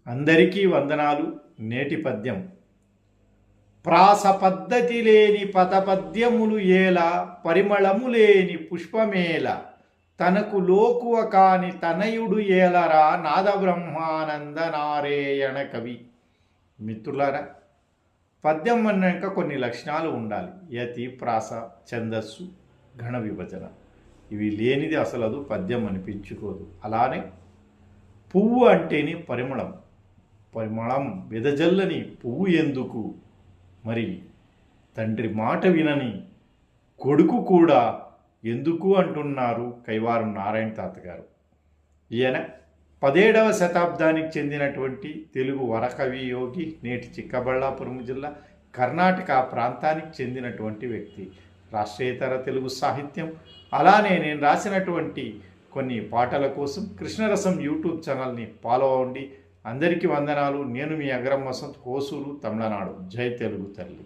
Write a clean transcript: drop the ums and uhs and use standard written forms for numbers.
అందరికీ వందనాలు. నేటి పద్యం. ప్రాస పద్ధతి లేని పదపద్యములు ఏల, పరిమళము లేని పుష్పమేల, తనకు లోకువ కాని తనయుడు ఏలరా, నాద బ్రహ్మానంద నారాయణ కవి. మిత్రులారా, పద్యం అన్నాక కొన్ని లక్షణాలు ఉండాలి. యతి, ప్రాస, ఛందస్సు, గణ విభజన. ఇవి లేనిది అసలు అది పద్యం అనిపించుకోదు. అలానే పువ్వు అంటేనే పరిమళం. పరిమళం వెదజల్లని పువ్వు ఎందుకు? మరి తండ్రి మాట వినని కొడుకు కూడా ఎందుకు అంటున్నారు కైవారం నారాయణ తాత గారు. ఈయన 17వ శతాబ్దానికి చెందినటువంటి తెలుగు వరకవి యోగి. నేటి చిక్కబళ్ళాపురం జిల్లా కర్ణాటక ప్రాంతానికి చెందినటువంటి వ్యక్తి. రాష్ట్రేతర తెలుగు సాహిత్యం, అలానే నేను రాసినటువంటి కొన్ని పాటల కోసం కృష్ణరసం యూట్యూబ్ ఛానల్ని ఫాలో అవ్వండి. అందరికీ వందనాలు. నేను మీ అగ్రం వసంత్, హోసూరు, తమిళనాడు. జై తెలుగు తల్లి.